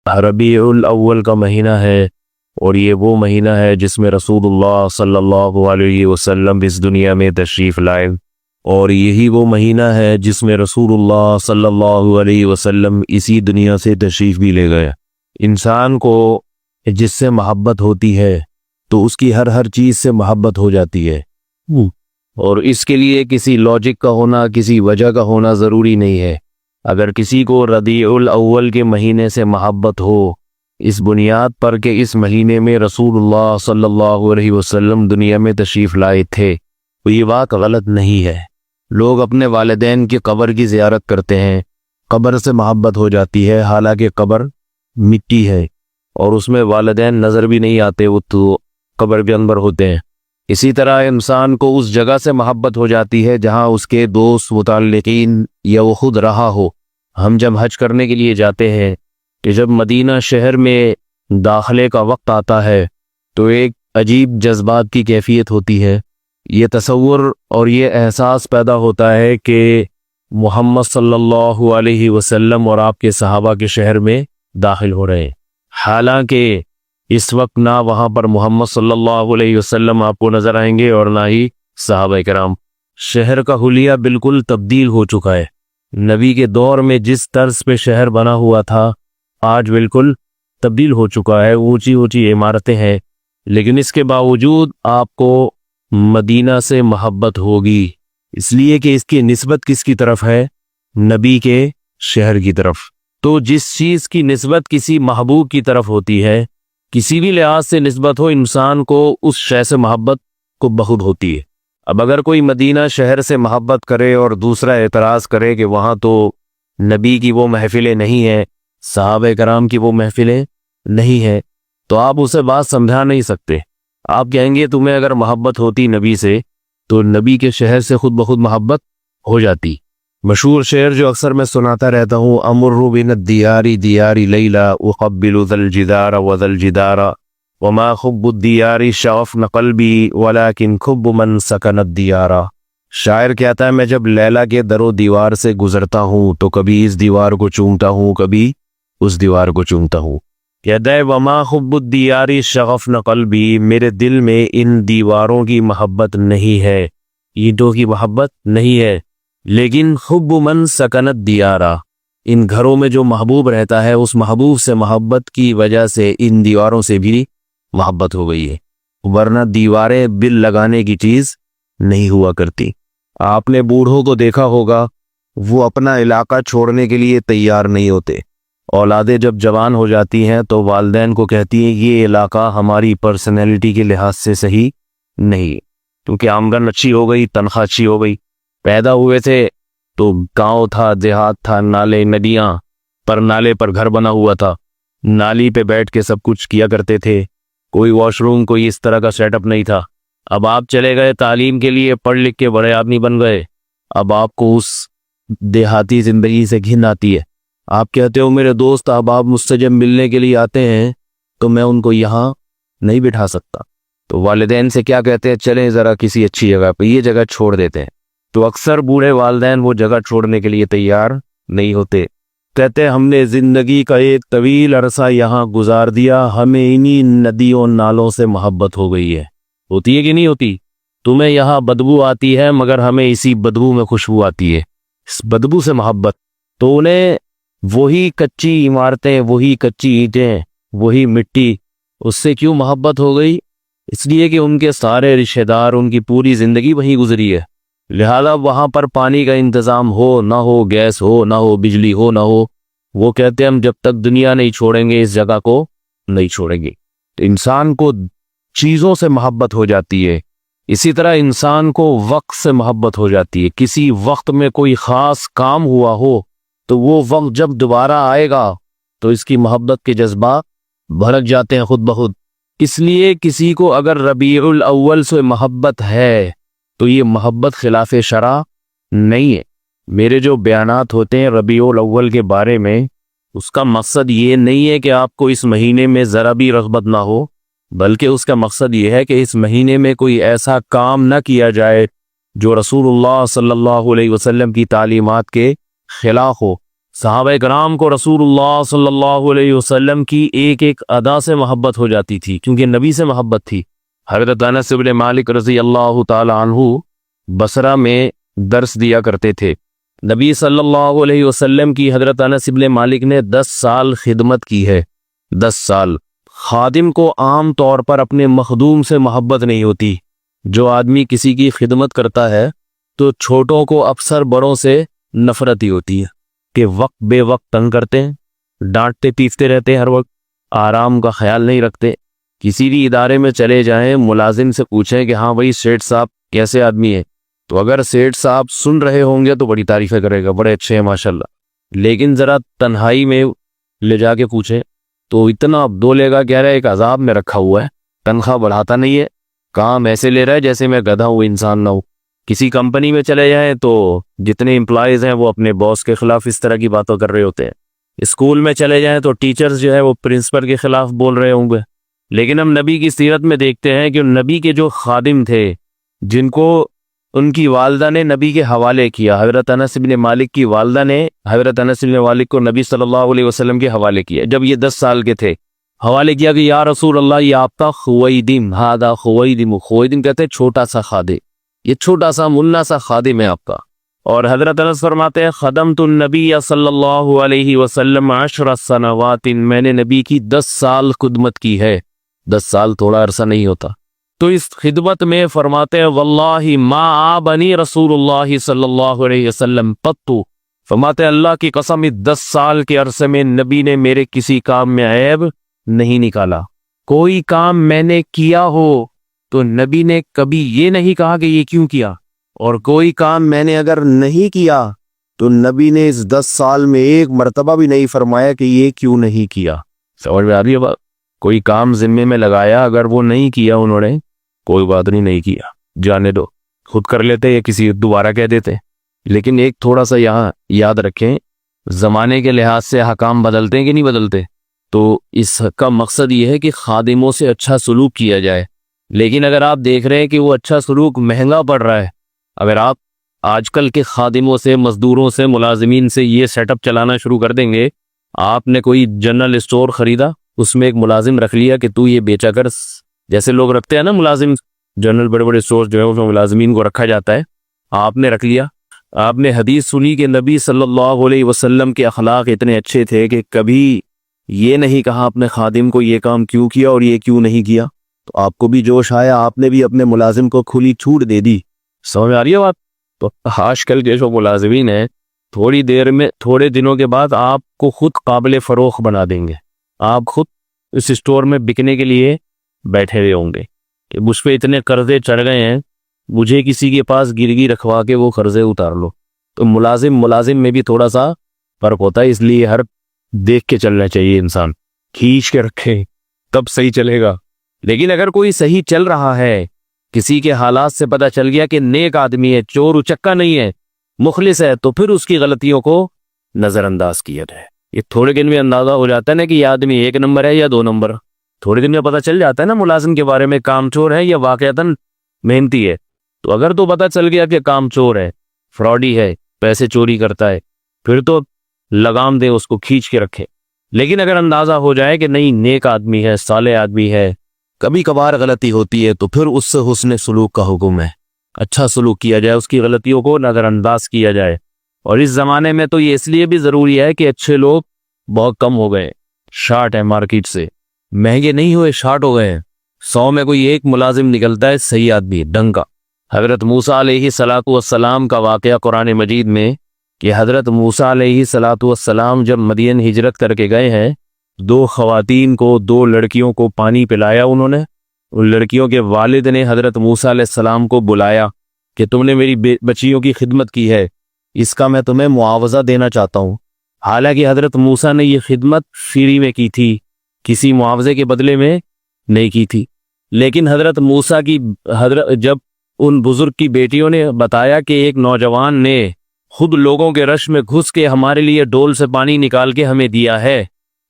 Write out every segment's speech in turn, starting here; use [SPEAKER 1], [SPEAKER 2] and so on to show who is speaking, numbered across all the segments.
[SPEAKER 1] ربیع الاول کا مہینہ ہے، اور یہ وہ مہینہ ہے جس میں رسول اللہ صلی اللہ علیہ وسلم اس دنیا میں تشریف لائے، اور یہی وہ مہینہ ہے جس میں رسول اللہ صلی اللہ علیہ وسلم اسی دنیا سے تشریف بھی لے گئے۔ انسان کو جس سے محبت ہوتی ہے تو اس کی ہر چیز سے محبت ہو جاتی ہے، اور اس کے لیے کسی لاجک کا ہونا، کسی وجہ کا ہونا ضروری نہیں ہے۔ اگر کسی کو ربیع الاول کے مہینے سے محبت ہو اس بنیاد پر کہ اس مہینے میں رسول اللہ صلی اللہ علیہ وسلم دنیا میں تشریف لائے تھے، تو یہ بات غلط نہیں ہے۔ لوگ اپنے والدین کی قبر کی زیارت کرتے ہیں، قبر سے محبت ہو جاتی ہے، حالانکہ قبر مٹی ہے اور اس میں والدین نظر بھی نہیں آتے، وہ تو قبر کے اندر ہوتے ہیں۔ اسی طرح انسان کو اس جگہ سے محبت ہو جاتی ہے جہاں اس کے دوست، متعلقین یا وہ خود رہا ہو۔ ہم جب حج کرنے کے لیے جاتے ہیں کہ جب مدینہ شہر میں داخلے کا وقت آتا ہے تو ایک عجیب جذبات کی کیفیت ہوتی ہے، یہ تصور اور یہ احساس پیدا ہوتا ہے کہ محمد صلی اللہ علیہ وسلم اور آپ کے صحابہ کے شہر میں داخل ہو رہے ہیں، حالانکہ اس وقت نہ وہاں پر محمد صلی اللہ علیہ وسلم آپ کو نظر آئیں گے اور نہ ہی صحابہ کرام۔ شہر کا حلیہ بالکل تبدیل ہو چکا ہے۔ نبی کے دور میں جس طرز پہ شہر بنا ہوا تھا آج بالکل تبدیل ہو چکا ہے، اونچی اونچی عمارتیں ہیں، لیکن اس کے باوجود آپ کو مدینہ سے محبت ہوگی، اس لیے کہ اس کی نسبت کس کی طرف ہے؟ نبی کے شہر کی طرف۔ تو جس چیز کی نسبت کسی محبوب کی طرف ہوتی ہے، کسی بھی لحاظ سے نسبت ہو، انسان کو اس شے سے محبت کو بہت ہوتی ہے۔ اب اگر کوئی مدینہ شہر سے محبت کرے اور دوسرا اعتراض کرے کہ وہاں تو نبی کی وہ محفلیں نہیں ہیں، صحابہ کرام کی وہ محفلیں نہیں ہیں، تو آپ اسے بات سمجھا نہیں سکتے۔ آپ کہیں گے تمہیں اگر محبت ہوتی نبی سے تو نبی کے شہر سے خود بخود محبت ہو جاتی۔ مشہور شعر جو اکثر میں سناتا رہتا ہوں، امر بین الدیار دیار لیلا اقبل ذا الجدار وذا الجدار وما حب الدیار شغفن قلبی ولکن حب من سکن الدیار۔ شاعر کہتا ہے میں جب لیلا کے در و دیوار سے گزرتا ہوں تو کبھی اس دیوار کو چومتا ہوں، کبھی اس دیوار کو چومتا ہوں۔ کہتا ہے وما حب الدیار شغفن قلبی، میرے دل میں ان دیواروں کی محبت نہیں ہے، اینٹوں کی محبت نہیں ہے، لیکن حب من سکنت دیارا، ان گھروں میں جو محبوب رہتا ہے اس محبوب سے محبت کی وجہ سے ان دیواروں سے بھی محبت ہو گئی ہے، ورنہ دیواریں بل لگانے کی چیز نہیں ہوا کرتی۔ آپ نے بوڑھوں کو دیکھا ہوگا، وہ اپنا علاقہ چھوڑنے کے لیے تیار نہیں ہوتے۔ اولادیں جب جوان ہو جاتی ہیں تو والدین کو کہتی ہیں یہ علاقہ ہماری پرسنالٹی کے لحاظ سے صحیح نہیں، کیونکہ آمدن اچھی ہو گئی، تنخواہ اچھی ہو گئی۔ پیدا ہوئے تھے تو گاؤں تھا، دیہات تھا، نالے ندیاں، پر نالے پر گھر بنا ہوا تھا، نالی پہ بیٹھ کے سب کچھ کیا کرتے تھے، کوئی واش روم، کوئی اس طرح کا سیٹ اپ نہیں تھا۔ اب آپ چلے گئے تعلیم کے لیے، پڑھ لکھ کے بڑے آدمی بن گئے، اب آپ کو اس دیہاتی زندگی سے گھن آتی ہے۔ آپ کہتے ہو میرے دوست احباب مجھ سے جب ملنے کے لیے آتے ہیں تو میں ان کو یہاں نہیں بٹھا سکتا، تو والدین سے کیا کہتے ہیں، چلیں ذرا کسی اچھی جگہ پہ، یہ جگہ چھوڑ دیتے ہیں۔ تو اکثر بوڑھے والدین وہ جگہ چھوڑنے کے لیے تیار نہیں ہوتے، کہتے ہم نے زندگی کا ایک طویل عرصہ یہاں گزار دیا، ہمیں انہی ندیوں نالوں سے محبت ہو گئی ہے۔ ہوتی ہے کہ نہیں ہوتی؟ تمہیں یہاں بدبو آتی ہے مگر ہمیں اسی بدبو میں خوشبو آتی ہے، اس بدبو سے محبت۔ تو انہیں وہی کچی عمارتیں، وہی کچی اینٹیں، وہی مٹی، اس سے کیوں محبت ہو گئی؟ اس لیے کہ ان کے سارے رشتہ دار، ان کی پوری زندگی وہیں گزری ہے، لہذا وہاں پر پانی کا انتظام ہو نہ ہو، گیس ہو نہ ہو، بجلی ہو نہ ہو، وہ کہتے ہیں ہم جب تک دنیا نہیں چھوڑیں گے اس جگہ کو نہیں چھوڑیں گے۔ تو انسان کو چیزوں سے محبت ہو جاتی ہے، اسی طرح انسان کو وقت سے محبت ہو جاتی ہے۔ کسی وقت میں کوئی خاص کام ہوا ہو تو وہ وقت جب دوبارہ آئے گا تو اس کی محبت کے جذبات بھڑک جاتے ہیں خود بخود۔ اس لیے کسی کو اگر ربیع الاول سے محبت ہے تو یہ محبت خلاف شرع نہیں ہے۔ میرے جو بیانات ہوتے ہیں ربیع الاول کے بارے میں، اس کا مقصد یہ نہیں ہے کہ آپ کو اس مہینے میں ذرا بھی رغبت نہ ہو، بلکہ اس کا مقصد یہ ہے کہ اس مہینے میں کوئی ایسا کام نہ کیا جائے جو رسول اللہ صلی اللہ علیہ وسلم کی تعلیمات کے خلاف ہو۔ صحابہ کرام کو رسول اللہ صلی اللہ علیہ وسلم کی ایک ایک ادا سے محبت ہو جاتی تھی، کیونکہ نبی سے محبت تھی۔ حضرت انس بن مالک رضی اللہ تعالی عنہ بصرہ میں درس دیا کرتے تھے۔ نبی صلی اللہ علیہ وسلم کی حضرت انس بن مالک نے 10 سال خدمت کی ہے، 10 سال۔ خادم کو عام طور پر اپنے مخدوم سے محبت نہیں ہوتی۔ جو آدمی کسی کی خدمت کرتا ہے تو چھوٹوں کو اکثر بڑوں سے نفرت ہی ہوتی ہے کہ وقت بے وقت تنگ کرتے ہیں، ڈانٹتے پیٹتے رہتے ہیں، ہر وقت آرام کا خیال نہیں رکھتے۔ کسی بھی ادارے میں چلے جائیں، ملازم سے پوچھیں کہ ہاں بھائی سیٹھ صاحب کیسے آدمی ہے، تو اگر سیٹھ صاحب سن رہے ہوں گے تو بڑی تعریفیں کرے گا، بڑے اچھے ہیں ماشاءاللہ۔ لیکن ذرا تنہائی میں لے جا کے پوچھیں تو اتنا بولے گا، کہہ رہا ہے ایک عذاب میں رکھا ہوا ہے، تنخواہ بڑھاتا نہیں ہے، کام ایسے لے رہا ہے جیسے میں گدھا ہوں، انسان نہ ہوں۔ کسی کمپنی میں چلے جائیں تو جتنے امپلائیز ہیں وہ اپنے باس کے خلاف اس طرح کی باتیں کر رہے ہوتے ہیں۔ اسکول میں چلے جائیں تو ٹیچرز جو ہے وہ پرنسپل کے خلاف بول رہے ہوں گے۔ لیکن ہم نبی کی سیرت میں دیکھتے ہیں کہ نبی کے جو خادم تھے، جن کو ان کی والدہ نے نبی کے حوالے کیا، حضرت انس بن مالک کی والدہ نے حضرت انس بن مالک کو نبی صلی اللہ علیہ وسلم کے حوالے کیا جب یہ 10 سال کے تھے۔ حوالے کیا کہ یا رسول اللہ، یہ آپ کا خویدم، ہادہ خویدم، خویدم کہتے ہیں چھوٹا سا خادم، یہ چھوٹا سا منا سا خادم ہے آپ کا۔ اور حضرت انس فرماتے ہیں خدمت النبی صلی اللہ علیہ وسلم 10 سنوات، میں نے نبی کی 10 سال خدمت کی ہے۔ 10 سال تھوڑا عرصہ نہیں ہوتا۔ تو اس خدمت میں فرماتے ہیں واللہ ما آبنی رسول اللہ صلی اللہ علیہ وسلم قط، فرماتے ہیں اللہ کی قسم، 10 سال کے عرصے میں نبی نے میرے کسی کام میں عیب نہیں نکالا۔ کوئی کام میں نے کیا ہو تو نبی نے کبھی یہ نہیں کہا کہ یہ کیوں کیا، اور کوئی کام میں نے اگر نہیں کیا تو نبی نے اس 10 سال میں ایک مرتبہ بھی نہیں فرمایا کہ یہ کیوں نہیں کیا۔ سمجھ میں آ رہی ہے بات؟ کوئی کام ذمے میں لگایا، اگر وہ نہیں کیا انہوں نے، کوئی بات نہیں کیا، جانے دو، خود کر لیتے یا کسی دوبارہ کہہ دیتے۔ لیکن ایک تھوڑا سا یہاں یاد رکھیں، زمانے کے لحاظ سے حکام بدلتے ہیں کہ نہیں بدلتے، تو اس کا مقصد یہ ہے کہ خادموں سے اچھا سلوک کیا جائے۔ لیکن اگر آپ دیکھ رہے ہیں کہ وہ اچھا سلوک مہنگا پڑ رہا ہے، اگر آپ آج کل کے خادموں سے، مزدوروں سے، ملازمین سے یہ سیٹ اپ چلانا شروع کر دیں گے، آپ نے کوئی جنرل اسٹور خریدا، اس میں ایک ملازم رکھ لیا کہ تو یہ بیچا کر، جیسے لوگ رکھتے ہیں نا ملازم، جنرل بڑے بڑے اسٹور جو ہے اس میں ملازمین کو رکھا جاتا ہے، آپ نے رکھ لیا۔ آپ نے حدیث سنی کہ نبی صلی اللہ علیہ وسلم کے اخلاق اتنے اچھے تھے کہ کبھی یہ نہیں کہا اپنے خادم کو یہ کام کیوں کیا اور یہ کیوں نہیں کیا، تو آپ کو بھی جوش آیا، آپ نے بھی اپنے ملازم کو کھلی چھوٹ دے دی۔ سمجھ آ رہی ہے بات؟ تو آج کل کے جو ملازمین ہیں، تھوڑی دیر میں، تھوڑے دنوں کے بعد آپ کو خود قابل فروخت بنا دیں گے، آپ خود اس اسٹور میں بکنے کے لیے بیٹھے ہوئے ہوں گے کہ مجھ پہ اتنے قرضے چڑھ گئے ہیں، مجھے کسی کے پاس گرگی رکھوا کے وہ قرضے اتار لو۔ تو ملازم میں بھی تھوڑا سا فرق ہوتا ہے، اس لیے ہر دیکھ کے چلنا چاہیے، انسان کھینچ کے رکھے تب صحیح چلے گا۔ لیکن اگر کوئی صحیح چل رہا ہے، کسی کے حالات سے پتہ چل گیا کہ نیک آدمی ہے، چور اچکا نہیں ہے، مخلص ہے، تو پھر اس کی غلطیوں کو نظر انداز کیا جائے۔ یہ تھوڑے دن میں اندازہ ہو جاتا ہے نا کہ یہ آدمی 1 نمبر ہے یا 2 نمبر، تھوڑے دن میں پتہ چل جاتا ہے نا ملازم کے بارے میں، کام چور ہے یا واقعتاً محنتی ہے۔ تو اگر تو پتہ چل گیا کہ کام چور ہے، فراڈی ہے، پیسے چوری کرتا ہے، پھر تو لگام دے، اس کو کھینچ کے رکھے۔ لیکن اگر اندازہ ہو جائے کہ نہیں، نیک آدمی ہے، صالح آدمی ہے، کبھی کبھار غلطی ہوتی ہے، تو پھر اس سے حسن سلوک کا حکم ہے، اچھا سلوک کیا جائے، اس کی غلطیوں کو نظر انداز کیا جائے۔ اور اس زمانے میں تو یہ اس لیے بھی ضروری ہے کہ اچھے لوگ بہت کم ہو گئے، شارٹ ہے مارکیٹ سے، مہنگے نہیں ہوئے، شارٹ ہو گئے ہیں۔ 100 میں کوئی ایک ملازم نکلتا ہے صحیح آدمی، ڈنگ کا۔ حضرت موسیٰ علیہ السلام کا واقعہ قرآن مجید میں کہ حضرت موسیٰ علیہ السلام جب مدین ہجرت کر کے گئے ہیں، 2 خواتین کو، 2 لڑکیوں کو پانی پلایا انہوں نے۔ ان لڑکیوں کے والد نے حضرت موسیٰ علیہ السلام کو بلایا کہ تم نے میری بچیوں کی خدمت کی ہے، اس کا میں تمہیں معاوضہ دینا چاہتا ہوں۔ حالانکہ حضرت موسیٰ نے یہ خدمت فری میں کی تھی، کسی معاوضے کے بدلے میں نہیں کی تھی۔ لیکن حضرت موسیٰ کی جب ان بزرگ کی بیٹیوں نے بتایا کہ ایک نوجوان نے خود لوگوں کے رش میں گھس کے ہمارے لیے ڈول سے پانی نکال کے ہمیں دیا ہے،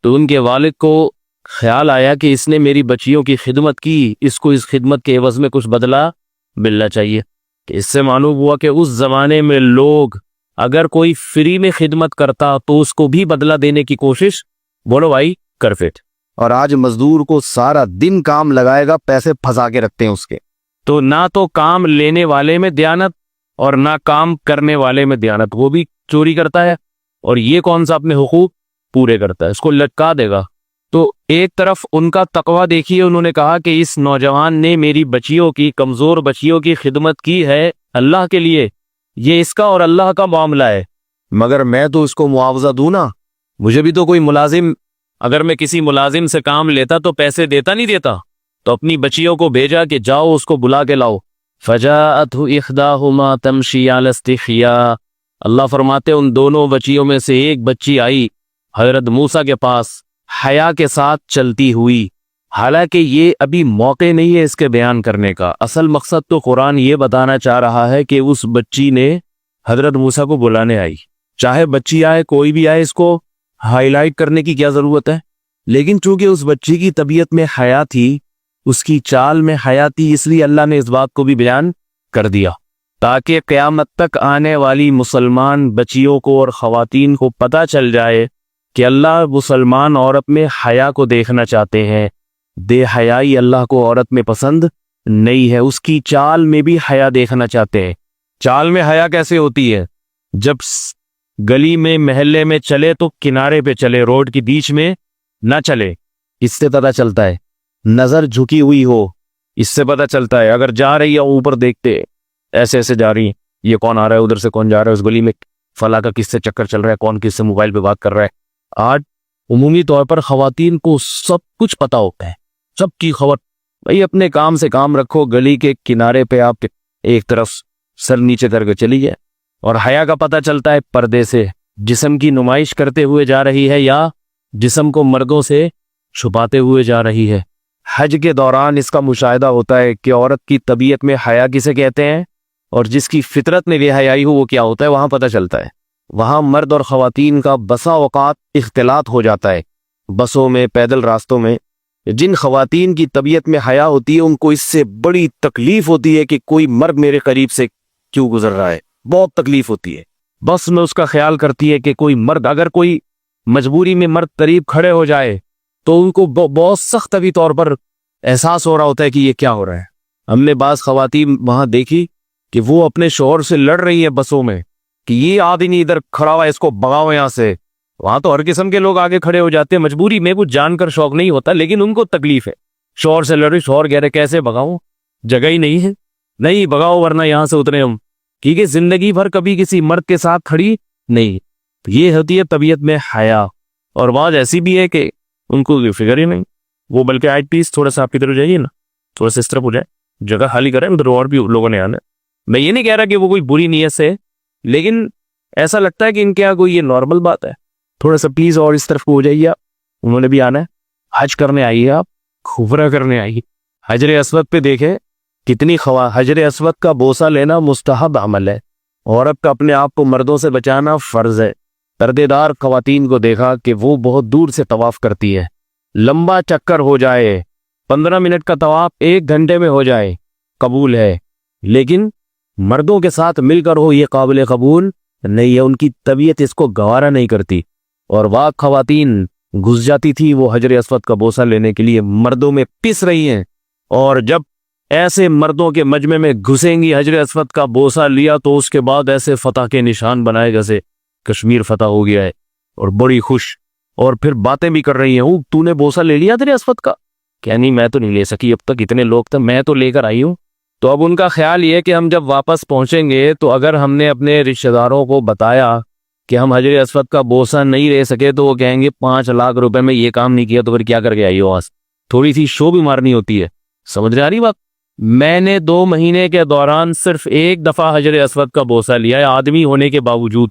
[SPEAKER 1] تو ان کے والد کو خیال آیا کہ اس نے میری بچیوں کی خدمت کی، اس کو اس خدمت کے عوض میں کچھ بدلہ ملنا چاہیے۔ کہ اس سے معلوم ہوا کہ اس زمانے میں لوگ اگر کوئی فری میں خدمت کرتا تو اس کو بھی بدلہ دینے کی کوشش بولو بھائی کر فٹ.
[SPEAKER 2] اور آج مزدور کو سارا دن کام لگائے گا، پیسے پھنسا کے رکھتے ہیں اس کے.
[SPEAKER 1] تو نہ تو کام لینے والے میں دیانت اور نہ کام کرنے والے میں دیانت، وہ بھی چوری کرتا ہے اور یہ کون سا اپنے حقوق پورے کرتا ہے، اس کو لٹکا دے گا. تو ایک طرف ان کا تقویٰ دیکھیے، انہوں نے کہا کہ اس نوجوان نے میری بچیوں کی، کمزور بچیوں کی خدمت کی ہے اللہ کے لیے، یہ اس کا اور اللہ کا معاملہ ہے،
[SPEAKER 2] مگر میں تو اس کو معاوضہ دوں نا.
[SPEAKER 1] مجھے بھی تو کوئی ملازم، اگر میں کسی ملازم سے کام لیتا تو پیسے دیتا نہیں دیتا، تو اپنی بچیوں کو بھیجا کہ جاؤ اس کو بلا کے لاؤ. فجاءته احداهما تمشي على استحياء، اللہ فرماتے ان دونوں بچیوں میں سے ایک بچی آئی حضرت موسیٰ کے پاس حیا کے ساتھ چلتی ہوئی. حالانکہ یہ ابھی موقع نہیں ہے اس کے بیان کرنے کا، اصل مقصد تو قرآن یہ بتانا چاہ رہا ہے کہ اس بچی نے حضرت موسیٰ کو بلانے آئی. چاہے بچی آئے کوئی بھی آئے، اس کو ہائی لائٹ کرنے کی کیا ضرورت ہے؟ لیکن چونکہ اس بچی کی طبیعت میں حیا تھی، اس کی چال میں حیا تھی، اس لیے اللہ نے اس بات کو بھی بیان کر دیا تاکہ قیامت تک آنے والی مسلمان بچیوں کو اور خواتین کو پتہ چل جائے کہ اللہ مسلمان عورت میں حیا کو دیکھنا چاہتے ہیں. بے حیائی اللہ کو عورت میں پسند نہیں ہے، اس کی چال میں بھی حیا دیکھنا چاہتے ہیں. چال میں حیا کیسے ہوتی ہے؟ جب گلی میں محلے میں چلے تو کنارے پہ چلے، روڈ کی بیچ میں نہ چلے.
[SPEAKER 2] اس سے پتہ چلتا ہے. نظر جھکی ہوئی ہو،
[SPEAKER 1] اس سے پتہ چلتا ہے. اگر جا رہی ہے اوپر دیکھتے ایسے ایسے جا رہی ہیں، یہ کون آ رہا ہے، ادھر سے کون جا رہا ہے، اس گلی میں فلاں کا کس سے چکر چل رہا ہے، کون کس سے موبائل پہ بات کر رہا ہے. آج عمومی طور پر خواتین کو سب کچھ پتہ ہوتا ہے، سب کی خبر. بھائی اپنے کام سے کام رکھو، گلی کے کنارے پہ آپ ایک طرف سر نیچے کر کے چلی جائے. اور حیا کا پتہ چلتا ہے پردے سے، جسم کی نمائش کرتے ہوئے جا رہی ہے یا جسم کو مردوں سے چھپاتے ہوئے جا رہی ہے. حج کے دوران اس کا مشاہدہ ہوتا ہے کہ عورت کی طبیعت میں حیا کسے کہتے ہیں اور جس کی فطرت میں بے حیائی ہو وہ کیا ہوتا ہے، وہاں پتہ چلتا ہے. وہاں مرد اور خواتین کا بسا اوقات اختلاط ہو جاتا ہے. بسوں میں، پیدل راستوں میں جن خواتین کی طبیعت میں حیا ہوتی ہے ان کو اس سے بڑی تکلیف ہوتی ہے کہ کوئی مرد میرے قریب سے کیوں گزر رہا ہے، بہت تکلیف ہوتی ہے. بس میں اس کا خیال کرتی ہے کہ کوئی مرد، اگر کوئی مجبوری میں مرد قریب کھڑے ہو جائے تو ان کو بہت سخت طبی طور پر احساس ہو رہا ہوتا ہے کہ یہ کیا ہو رہا ہے. ہم نے بعض خواتین وہاں دیکھی کہ وہ اپنے شوہر سے لڑ رہی ہیں بسوں میں کہ یہ آدمی ادھر کھڑا ہوا ہے، اس کو بھگاؤ یہاں سے. وہاں تو ہر قسم کے لوگ آگے کھڑے ہو جاتے ہیں، مجبوری میں کچھ جان کر شوق نہیں ہوتا، لیکن ان کو تکلیف ہے. شوہر سے لڑ رہی، شوہر کہہ رہے کیسے بھگاؤں، جگہ ہی نہیں ہے، نہیں بھگاؤ ورنہ یہاں سے اترے ہم، کیونکہ زندگی بھر کبھی کسی مرد کے ساتھ کھڑی نہیں. یہ ہوتی ہے طبیعت میں حیا. اور بعض ایسی بھی ہے کہ ان کو فکر ہی نہیں، وہ بلکہ آئٹ پیس تھوڑا سا آپ کی طرف جائیے نا، تھوڑا سا اس طرف ہو جائے، جگہ خالی کریں، ادھر اور بھی لوگوں نے آنا. میں یہ نہیں کہہ رہا کہ وہ کوئی بری نیت سے، لیکن ایسا لگتا ہے کہ ان کے یہاں کوئی یہ نارمل بات ہے. تھوڑا سا پلیز اور اس طرف کو ہو جائیے آپ. انہوں نے بھی آنا ہے، حج کرنے آئیے، آپ خبرہ کرنے آئیے. حجر اسود پہ دیکھیں کتنی حجر اسود کا بوسہ لینا مستحب عمل ہے. عورت کا اپنے آپ کو مردوں سے بچانا فرض ہے. پردے دار خواتین کو دیکھا کہ وہ بہت دور سے طواف کرتی ہے، لمبا چکر ہو جائے، 15 منٹ کا طواف 1 گھنٹے میں ہو جائے قبول ہے، لیکن مردوں کے ساتھ مل کر ہو یہ قابل قبول نہیں ہے. ان کی طبیعت اس کو گوارا نہیں کرتی. اور وہ خواتین گھس جاتی تھی وہ حجر اسود کا بوسہ لینے کے لیے، مردوں میں پس رہی ہیں. اور جب ایسے مردوں کے مجمع میں گھسیں گی، حجر اسود کا بوسہ لیا تو اس کے بعد ایسے فتح کے نشان بنائے جیسے کشمیر فتح ہو گیا ہے، اور بڑی خوش، اور پھر باتیں بھی کر رہی ہیں، تو نے بوسہ لے لیا حجر اسود کا؟ کیا نہیں، میں تو نہیں لے سکی، اب تک اتنے لوگ تھے، میں تو لے کر آئی ہوں. تو اب ان کا خیال یہ کہ ہم جب واپس پہنچیں گے تو اگر ہم نے اپنے رشتہ داروں کو بتایا کہ ہم حجر اسود کا بوسہ نہیں لے سکے تو وہ کہیں گے 5 لاکھ روپے میں یہ کام نہیں کیا تو پھر کیا کر کے آئی ہو. آج تھوڑی سی شو بھی مارنی ہوتی ہے. سمجھ رہی بات؟ میں نے 2 مہینے کے دوران صرف 1 دفعہ حجر اسود کا بوسہ لیا ہے، آدمی ہونے کے باوجود،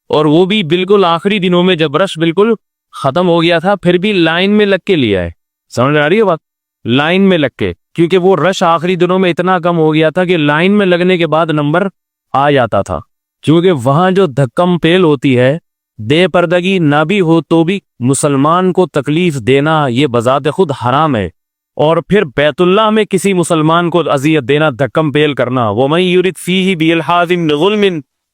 [SPEAKER 1] اور وہ بھی بالکل آخری دنوں میں جب رش بالکل ختم ہو گیا تھا، پھر بھی لائن میں لگ کے لیا ہے. سمجھ آ رہی ہے بات؟ لائن میں لگ کے، کیونکہ وہ رش آخری دنوں میں اتنا کم ہو گیا تھا کہ لائن میں لگنے کے بعد نمبر آ جاتا تھا. کیونکہ وہاں جو دھکم پیل ہوتی ہے، بے پردگی نہ بھی ہو تو بھی مسلمان کو تکلیف دینا یہ بذات خود حرام ہے. اور پھر بیت اللہ میں کسی مسلمان کو اذیت دینا، دھکم پیل کرنا، وَمَن يُرِدْ فِيهِ بِإِلْحَادٍ بِظُلْمٍ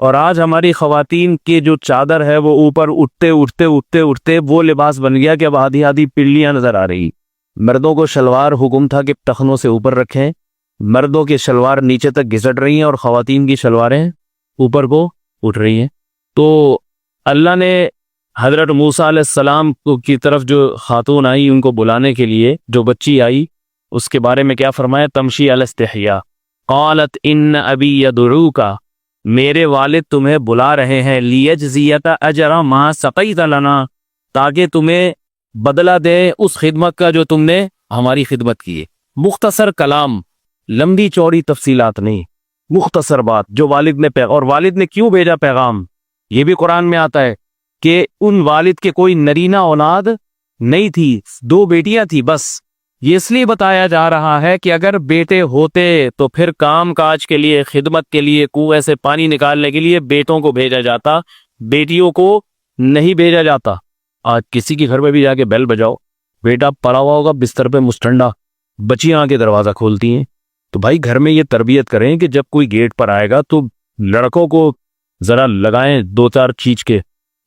[SPEAKER 1] اور آج ہماری خواتین کے جو چادر ہے وہ اوپر اٹھتے اٹھتے اٹھتے اٹھتے وہ لباس بن گیا کہ اب آدھی آدھی پلیاں نظر آ رہی. مردوں کو شلوار حکم تھا کہ ٹخنوں سے اوپر رکھیں، مردوں کی شلوار نیچے تک گھسٹ رہی ہیں اور خواتین کی شلواریں اوپر کو اٹھ رہی ہیں. تو اللہ نے حضرت موسیٰ علیہ السلام کی طرف جو خاتون آئی ان کو بلانے کے لیے، جو بچی آئی، اس کے بارے میں کیا فرمایا؟ تمشی علی استحیاء قالت ان ابی یدعوک، میرے والد تمہیں بلا رہے ہیں، لیجزیک اجر ما سقیت لنا، تاکہ تمہیں بدلہ دے اس خدمت کا جو تم نے ہماری خدمت کی ہے. مختصر کلام، لمبی چوڑی تفصیلات نہیں، مختصر بات جو والد نے اور والد نے کیوں بھیجا پیغام، یہ بھی قرآن میں آتا ہے کہ ان والد کے کوئی نرینہ اولاد نہیں تھی، 2 بیٹیاں تھی بس. یہ اس لیے بتایا جا رہا ہے کہ اگر بیٹے ہوتے تو پھر کام کاج کے لیے، خدمت کے لیے، کنویں سے پانی نکالنے کے لیے بیٹوں کو بھیجا جاتا، بیٹیوں کو نہیں بھیجا جاتا. آج کسی کے گھر میں بھی جا کے بیل بجاؤ، بیٹا پڑا ہوا ہوگا بستر پہ مسٹنڈا، بچیاں آ کے دروازہ کھولتی ہیں. تو بھائی گھر میں یہ تربیت کریں کہ جب کوئی گیٹ پر آئے گا تو لڑکوں کو ذرا لگائیں 2-4 چیز کے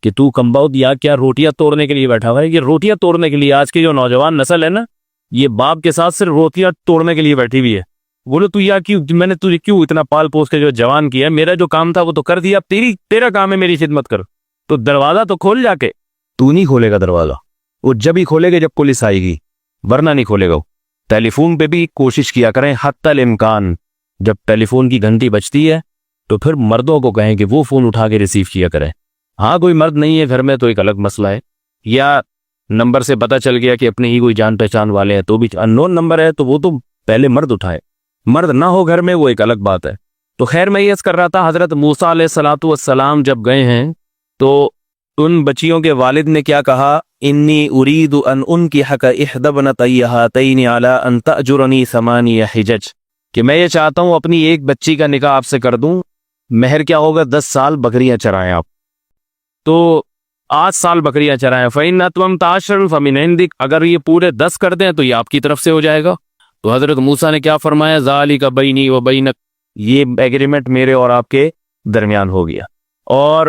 [SPEAKER 1] کہ تو کمباؤد یا کیا روٹیاں توڑنے کے لیے بیٹھا ہوا ہے. یہ روٹیاں توڑنے کے لیے آج کی جو نوجوان نسل ہے نا، یہ باپ کے ساتھ صرف روٹیاں توڑنے کے لیے بیٹھی ہوئی ہے. بولو تو یا کیوں، میں نے تجھے کیوں اتنا پال پوس کے جو جوان کیا، میرا جو کام تھا وہ تو کر دیا، اب تیرا کام ہے میری خدمت کر. تو دروازہ تو کھول جا کے. تو نہیں کھولے گا دروازہ، وہ جب ہی کھولے گا جب پولیس آئے گی، ورنہ نہیں کھولے گا. ٹیلی فون پہ بھی کوشش کیا کریں حتی الامکان، جب ٹیلی فون کی گھنٹی بجتی ہے تو پھر مردوں کو کہیں کہ وہ فون اٹھا کے ریسیو کیا کریں. ہاں کوئی مرد نہیں ہے گھر میں تو ایک الگ مسئلہ ہے، یا نمبر سے پتہ چل گیا کہ اپنے ہی کوئی جان پہچان والے ہیں تو بھی اننون نمبر ہے تو وہ تو پہلے مرد اٹھائے. مرد نہ ہو گھر میں وہ ایک الگ بات ہے. تو خیر میں یہ کر رہا تھا، حضرت موسیٰ علیہ الصلاۃ والسلام جب گئے ہیں تو ان بچیوں کے والد نے کیا کہا؟ انی ارید ان انکحک احدی ابنتی ہاتین علی ان تأجرنی 8 حجج، کہ میں یہ چاہتا ہوں اپنی ایک بچی کا نکاح آپ سے کر دوں، مہر کیا ہوگا؟ 10 سال بکریاں چرائیں آپ. تو 8 سال بکریاں چرائیں. فإن أتممت 10 فمن عندک، اگر یہ پورے 10 کر دیں تو یہ آپ کی طرف سے ہو جائے گا. تو حضرت موسیٰ نے کیا فرمایا؟ ذالک بینی و بینک، یہ ایگریمنٹ میرے اور آپ کے درمیان ہو گیا. اور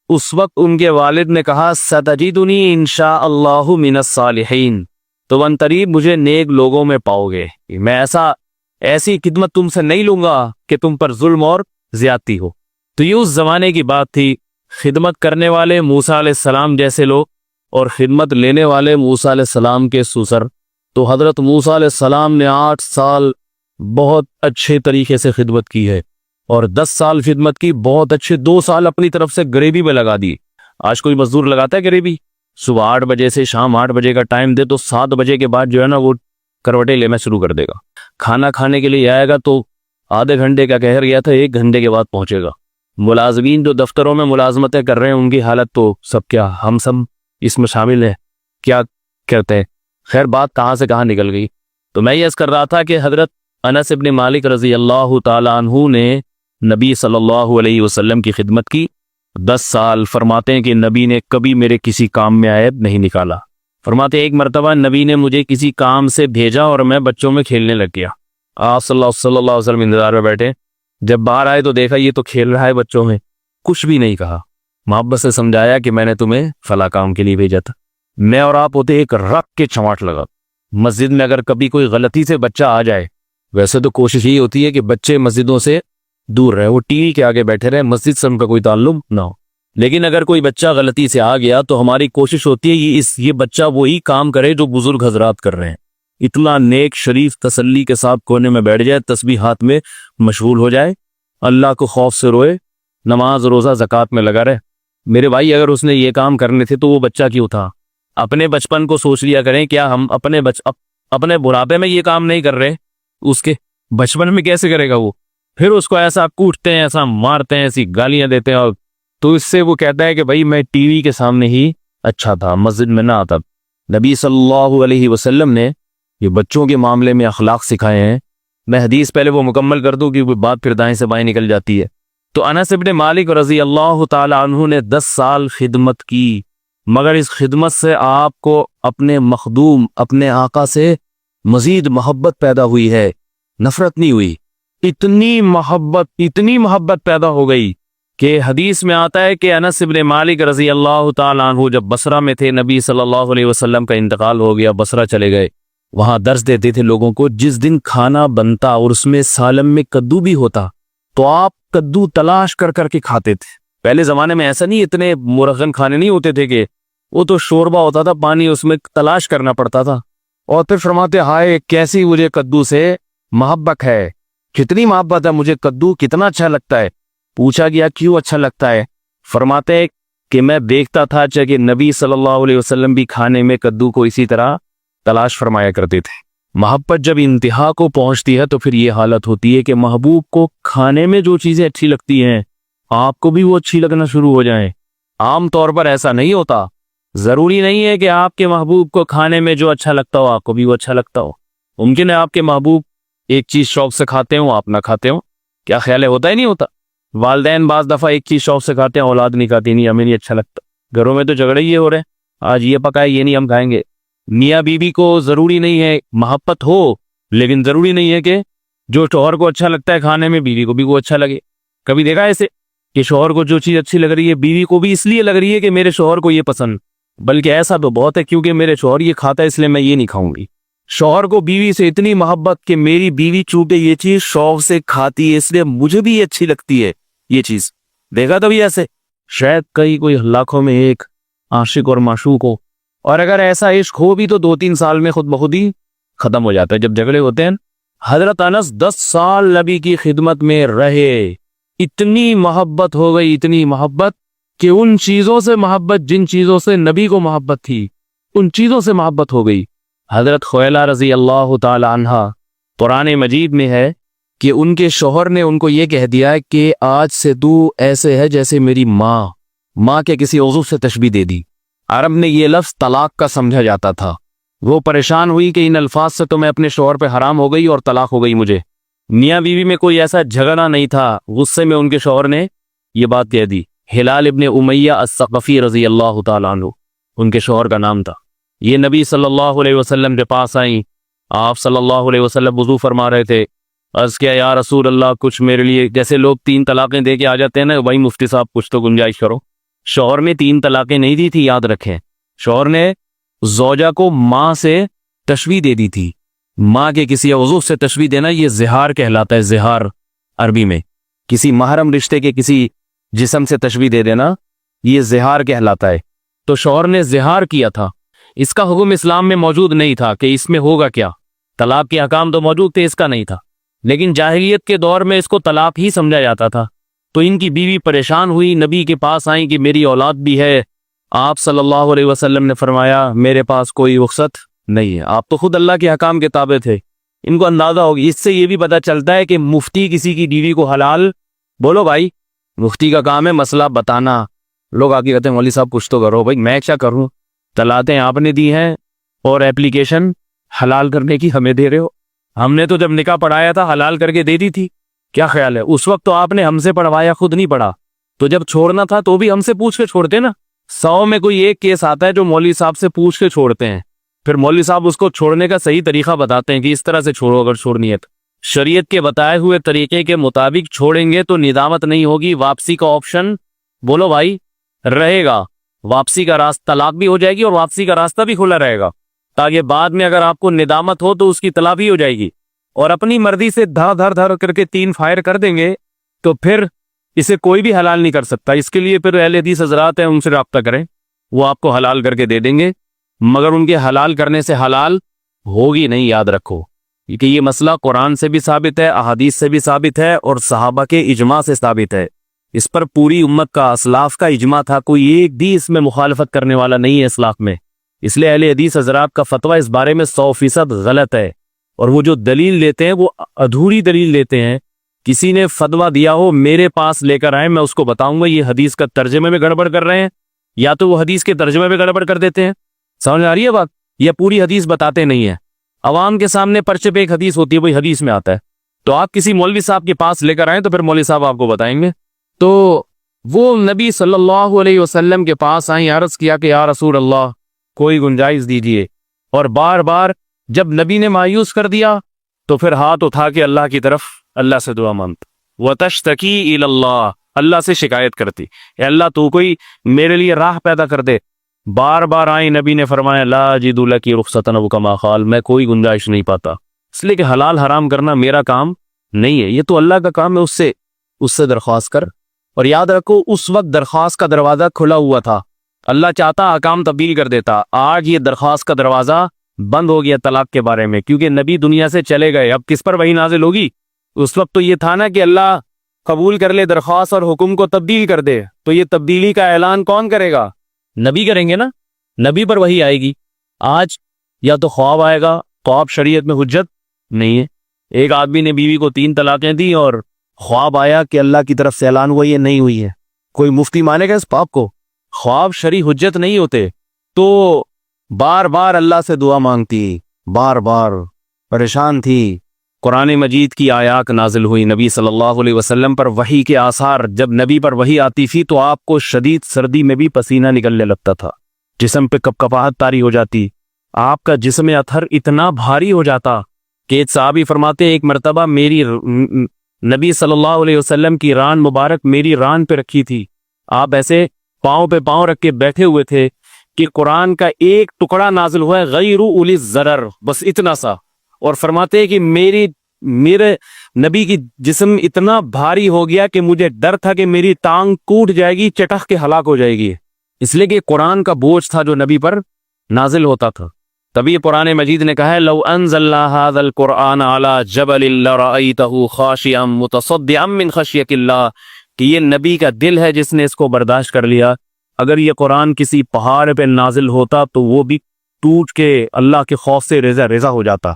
[SPEAKER 1] اس وقت ان کے والد نے کہا ستجدنی انشاء اللہ من الصالحین، تو عنقریب مجھے نیک لوگوں میں پاؤ گے. میں ایسی خدمت تم سے نہیں لوں گا کہ تم پر ظلم اور زیادتی ہو. تو یہ اس زمانے کی بات تھی، خدمت کرنے والے موسیٰ علیہ السلام جیسے لوگ اور خدمت لینے والے موسیٰ علیہ السلام کے سسر. تو حضرت موسیٰ علیہ السلام نے 8 سال بہت اچھے طریقے سے خدمت کی ہے، اور 10 سال خدمت کی بہت اچھے. 2 سال اپنی طرف سے غریبی میں لگا دی. آج کوئی مزدور لگاتا ہے غریبی؟ صبح 8 بجے سے شام 8 بجے کا ٹائم دے تو 7 بجے کے بعد جو ہے نا وہ کروٹیں لینا شروع کر دے گا. کھانا کھانے کے لیے آئے گا تو آدھے گھنٹے کا کہہ گیا تھا 1 گھنٹے کے بعد پہنچے گا. ملازمین جو دفتروں میں ملازمتیں کر رہے ہیں ان کی حالت تو سب کیا ہم سب اس میں شامل ہیں، کیا کرتے ہیں. خیر بات کہاں سے کہاں نکل گئی. تو میں یہ عرض کر رہا تھا کہ حضرت انس ابن مالک رضی اللہ تعالیٰ عنہ نے نبی صلی اللہ علیہ وسلم کی خدمت کی 10 سال. فرماتے ہیں کہ نبی نے کبھی میرے کسی کام میں عیب نہیں نکالا. فرماتے ایک مرتبہ نبی نے مجھے کسی کام سے بھیجا اور میں بچوں میں کھیلنے لگ گیا. آپ صلی اللہ علیہ وسلم انتظار میں بیٹھے، جب باہر آئے تو دیکھا یہ تو کھیل رہا ہے بچوں میں. کچھ بھی نہیں کہا، محبت سے سمجھایا کہ میں نے تمہیں فلاں کام کے لیے بھیجا تھا. میں اور آپ ہوتے ایک رکھ کے چماٹ لگا. مسجد میں اگر کبھی کوئی غلطی سے بچہ آ جائے، ویسے تو کوشش یہی ہوتی ہے کہ بچے مسجدوں سے دور رہے، وہ ٹی وی کے آگے بیٹھے رہے، مسجد سے ان کا کوئی تعلق نہ ہو. لیکن اگر کوئی بچہ غلطی سے آ گیا تو ہماری کوشش ہوتی ہے یہ بچہ وہی کام کرے جو بزرگ حضرات کر رہے ہیں. اتنا نیک شریف تسلی کے ساتھ کونے میں بیٹھ جائے، تسبیحات میں مشغول ہو جائے، اللہ کو خوف سے روئے، نماز روزہ زکوٰۃ میں لگا رہے. میرے بھائی اگر اس نے یہ کام کرنے تھے تو وہ بچہ کیوں تھا؟ اپنے بچپن کو سوچ لیا کریں، کیا ہم اپنے بڑھاپے میں یہ کام نہیں کر رہے؟ اس کے بچپن میں کیسے کرے گا وہ؟ پھر اس کو ایسا کوٹتے ہیں، ایسا مارتے ہیں، ایسی گالیاں دیتے ہیں، اور تو اس سے وہ کہتا ہے کہ بھائی میں ٹی وی کے سامنے ہی اچھا تھا، مسجد میں نہ آتا. نبی صلی اللہ علیہ وسلم نے یہ بچوں کے معاملے میں اخلاق سکھائے ہیں. میں حدیث پہلے وہ مکمل کر دوں کہ وہ بات پھر دائیں سے بائیں نکل جاتی ہے. تو انس ابن مالک رضی اللہ تعالی عنہ نے 10 سال خدمت کی، مگر اس خدمت سے آپ کو اپنے مخدوم، اپنے آقا سے مزید محبت پیدا ہوئی ہے، نفرت نہیں ہوئی. اتنی محبت پیدا ہو گئی کہ حدیث میں آتا ہے کہ انس ابن مالک رضی اللہ تعالیٰ عنہ جب بصرہ میں تھے، نبی صلی اللہ علیہ وسلم کا انتقال ہو گیا، بصرہ چلے گئے، وہاں درس دیتے تھے لوگوں کو۔ جس دن کھانا بنتا اور اس میں سالن میں کدو بھی ہوتا تو آپ کدو تلاش کر کر کے کھاتے تھے۔ پہلے زمانے میں ایسا نہیں، اتنے مرغن کھانے نہیں ہوتے تھے، کہ وہ تو شوربہ ہوتا تھا، پانی اس میں تلاش کرنا پڑتا تھا۔ اور پھر فرماتے ہائے کیسی مجھے کدو سے محبت ہے، کتنی محبت ہے مجھے کدو، کتنا اچھا لگتا ہے۔ پوچھا گیا کیوں اچھا لگتا ہے؟ فرماتے ہیں کہ میں دیکھتا تھا کہ نبی صلی اللہ علیہ وسلم بھی کھانے میں کدو کو اسی طرح تلاش فرمایا کرتے تھے۔ محبت جب انتہا کو پہنچتی ہے تو پھر یہ حالت ہوتی ہے کہ محبوب کو کھانے میں جو چیزیں اچھی لگتی ہیں آپ کو بھی وہ اچھی لگنا شروع ہو جائیں۔ عام طور پر ایسا نہیں ہوتا، ضروری نہیں ہے کہ آپ کے محبوب کو کھانے میں جو اچھا لگتا ہو آپ کو بھی وہ اچھا لگتا ہو۔ ممکن ہے آپ کے محبوب ایک چیز شوق سے کھاتے ہوں آپ نہ کھاتے ہوں، کیا خیال ہے ہوتا ہی نہیں ہوتا؟ والدین بعض دفعہ ایک چیز شوق سے کھاتے ہیں، اولاد نہیں کھاتی، نہیں ہمیں نہیں اچھا لگتا۔ گھروں میں تو جھگڑے یہ ہو رہے ہیں، آج یہ پکائے یہ نہیں ہم کھائیں گے۔ میاں بیوی کو ضروری نہیں ہے محبت ہو، لیکن ضروری نہیں ہے کہ جو شوہر کو اچھا لگتا ہے کھانے میں بیوی کو بھی وہ اچھا لگے۔ کبھی دیکھا ایسے کہ شوہر کو جو چیز اچھی لگ رہی ہے بیوی کو بھی اس لیے لگ رہی ہے کہ میرے شوہر کو یہ پسند، بلکہ ایسا تو بہت ہے کیونکہ میرے شوہر یہ کھاتا ہے اس لیے میں یہ نہیں کھاؤں گی۔ شوہر کو بیوی سے اتنی محبت کہ میری بیوی چونکہ یہ چیز شوق سے کھاتی ہے اس لیے مجھے بھی یہ اچھی لگتی ہے یہ چیز۔ دیکھا تبھی ایسے شاید کوئی لاکھوں میں ایک عاشق اور معشوق ہو، اور اگر ایسا عشق ہو بھی تو 2-3 سال میں خود بخود ہی ختم ہو جاتا ہے جب جھگڑے ہوتے ہیں۔ حضرت انس 10 سال نبی کی خدمت میں رہے، اتنی محبت ہو گئی، اتنی محبت کہ ان چیزوں سے محبت جن چیزوں سے نبی کو محبت تھی ان چیزوں سے محبت ہو گئی۔ حضرت خویلہ رضی اللہ تعالی عنہ قرآن مجید میں ہے کہ ان کے شوہر نے ان کو یہ کہہ دیا کہ آج سے تو ایسے ہے جیسے میری ماں کے کسی عضو سے تشبیہ دے دی۔ عرب میں یہ لفظ طلاق کا سمجھا جاتا تھا۔ وہ پریشان ہوئی کہ ان الفاظ سے تو میں اپنے شوہر پہ حرام ہو گئی اور طلاق ہو گئی مجھے۔ میاں بیوی میں کوئی ایسا جھگڑا نہیں تھا، غصے میں ان کے شوہر نے یہ بات کہہ دی۔ ہلال ابن امیہ الثقفی رضی اللہ تعالیٰ عنہ ان کے شوہر کا نام تھا۔ یہ نبی صلی اللہ علیہ وسلم کے پاس آئیں، آپ صلی اللہ علیہ وسلم وضو فرما رہے تھے۔ عرض کیا یا رسول اللہ کچھ میرے لیے، جیسے لوگ 3 طلاقیں دے کے آ جاتے ہیں نا، بھائی مفتی صاحب کچھ تو گنجائش کرو۔ شوہر نے 3 طلاقیں نہیں دی تھی، یاد رکھیں۔ شوہر نے زوجہ کو ماں سے تشبیہ دے دی تھی۔ ماں کے کسی عضو سے تشبیہ دینا یہ زہار کہلاتا ہے۔ زہار عربی میں کسی محرم رشتے کے کسی جسم سے تشبیہ دے دینا یہ زہار کہلاتا ہے۔ تو شوہر نے زہار کیا تھا، اس کا حکم اسلام میں موجود نہیں تھا کہ اس میں ہوگا کیا، طلاق کے احکام تو موجود تھے، اس کا نہیں تھا، لیکن جاہلیت کے دور میں اس کو طلاق ہی سمجھا جاتا تھا۔ تو ان کی بیوی پریشان ہوئی، نبی کے پاس آئیں کہ میری اولاد بھی ہے۔ آپ صلی اللہ علیہ وسلم نے فرمایا میرے پاس کوئی رخصت نہیں ہے، آپ تو خود اللہ کے حکام کے تابع تھے۔ ان کو اندازہ ہوگی، اس سے یہ بھی پتہ چلتا ہے کہ مفتی کسی کی بیوی کو حلال، بولو بھائی مفتی کا کام ہے مسئلہ بتانا۔ لوگ آگے کہتے ہیں مولوی صاحب کچھ تو کرو، بھائی میں کیا کروں، طلاقیں آپ نے دی ہیں اور ایپلیکیشن حلال کرنے کی ہمیں دے رہے ہو۔ ہم نے تو جب نکاح پڑھایا تھا حلال کر کے دے دی تھی، کیا خیال ہے؟ اس وقت تو آپ نے ہم سے پڑھوایا، خود نہیں پڑھا، تو جب چھوڑنا تھا تو بھی ہم سے پوچھ کے چھوڑتے نا۔ 100 میں کوئی ایک کیس آتا ہے جو مولوی صاحب سے پوچھ کے چھوڑتے ہیں، پھر مولوی صاحب اس کو چھوڑنے کا صحیح طریقہ بتاتے ہیں کہ اس طرح سے چھوڑو اگر چھوڑنی ہے تو۔ شریعت کے بتائے ہوئے طریقے کے مطابق چھوڑیں گے تو ندامت نہیں ہوگی، واپسی کا آپشن بولو بھائی رہے گا، واپسی کا راستہ، طلاق بھی ہو جائے گی اور واپسی کا راستہ بھی کھلا رہے گا، تاکہ بعد میں اگر آپ کو ندامت ہو تو اس کی طلاق بھی ہو جائے گی۔ اور اپنی مرضی سے دھر کر کے 3 فائر کر دیں گے تو پھر اسے کوئی بھی حلال نہیں کر سکتا۔ اس کے لیے پھر اہل حدیث حضرات ہیں، ان سے رابطہ کریں، وہ آپ کو حلال کر کے دے دیں گے، مگر ان کے حلال کرنے سے حلال ہوگی نہیں، یاد رکھو، کیونکہ یہ مسئلہ قرآن سے بھی ثابت ہے، احادیث سے بھی ثابت ہے اور صحابہ کے اجماع سے ثابت ہے۔ اس پر پوری امت کا، اسلاف کا اجماع تھا، کوئی ایک بھی اس میں مخالفت کرنے والا نہیں ہے اسلاف میں۔ اس لیے اہل حدیث حضرات کا فتویٰ اس بارے میں 100% غلط ہے، اور وہ جو دلیل لیتے ہیں وہ ادھوری دلیل لیتے ہیں۔ کسی نے فتویٰ دیا ہو میرے پاس لے کر آئے، میں اس کو بتاؤں گا یہ حدیث کا ترجمے میں گڑبڑ کر رہے ہیں، یا تو وہ حدیث کے ترجمے میں گڑبڑ کر دیتے ہیں، سمجھ آ رہی ہے بات؟ یہ پوری حدیث بتاتے نہیں ہیں، عوام کے سامنے پرچے پہ ایک حدیث ہوتی ہے، وہی حدیث میں آتا ہے، تو آپ کسی مولوی صاحب کے پاس لے کر آئیں تو پھر مولوی صاحب آپ کو بتائیں گے۔ تو وہ نبی صلی اللہ علیہ وسلم کے پاس آئیں، عرض کیا کہ یا رسول اللہ کوئی گنجائش دیجئے، اور بار بار جب نبی نے مایوس کر دیا تو پھر ہاتھ اٹھا کے اللہ کی طرف، اللہ سے دعا مانگتا، وَتَشْتَكِي إِلَى اللَّهِ، اللہ سے شکایت کرتی، اے اللہ تو کوئی میرے لیے راہ پیدا کر دے۔ بار بار آئی، نبی نے فرمایا لا اجد لک رخصتا او کما قال، میں کوئی گنجائش نہیں پاتا، اس لیے کہ حلال حرام کرنا میرا کام نہیں ہے، یہ تو اللہ کا کام ہے، اس سے درخواست کر۔ اور یاد رکھو اس وقت درخواست کا دروازہ کھلا ہوا تھا، اللہ چاہتا احکام تبدیل کر دیتا۔ آج یہ درخواست کا دروازہ بند ہو گیا طلاق کے بارے میں، کیونکہ نبی دنیا سے چلے گئے، اب کس پر وحی نازل ہوگی؟ اس وقت تو یہ تھا نا کہ اللہ قبول کر لے درخواست اور حکم کو تبدیل کر دے، تو یہ تبدیلی کا اعلان کون کرے گا؟ نبی کریں گے نا، نبی پر وحی آئے گی۔ آج یا تو خواب آئے گا، خواب شریعت میں حجت نہیں ہے۔ ایک آدمی نے بیوی کو 3 طلاقیں دی اور خواب آیا کہ اللہ کی طرف سے اعلان ہوا یہ نہیں ہوئی ہے، کوئی مفتی مانے گا اس پاپ کو؟ خواب شرعی حجت نہیں ہوتے، تو بار بار اللہ سے دعا مانگتی، بار بار پریشان تھی۔ قرآن مجید کی آیات نازل ہوئی، نبی صلی اللہ علیہ وسلم پر وحی کے آثار، جب نبی پر وحی آتی تھی تو آپ کو شدید سردی میں بھی پسینہ نکلنے لگتا تھا، جسم پہ کپکپاہٹ طاری ہو جاتی، آپ کا جسم اطہر اتنا بھاری ہو جاتا کہ ایک صحابی فرماتے ایک مرتبہ میری نبی صلی اللہ علیہ وسلم کی ران مبارک میری ران پہ رکھی تھی، آپ ایسے پاؤں پہ پاؤں رکھ کے بیٹھے ہوئے تھے کہ قرآن کا ایک ٹکڑا نازل ہوا ہے غیر اولی الضرر، بس اتنا سا، اور فرماتے ہیں کہ میرے نبی کی جسم اتنا بھاری ہو گیا کہ مجھے ڈر تھا کہ میری ٹانگ ٹوٹ جائے گی، چٹخ کے ہلاک ہو جائے گی، اس لیے کہ قرآن کا بوجھ تھا جو نبی پر نازل ہوتا تھا۔ تبھی قرآن مجید نے کہا ہے لو انزلنا هذا القرآن على جبل لرأيته خاشعا متصدعا من خشیۃ اللہ، کہ یہ نبی کا دل ہے جس نے اس کو برداشت کر لیا، اگر یہ قرآن کسی پہاڑ پہ نازل ہوتا تو وہ بھی ٹوٹ کے اللہ کے خوف سے ریزہ ریزہ ہو جاتا۔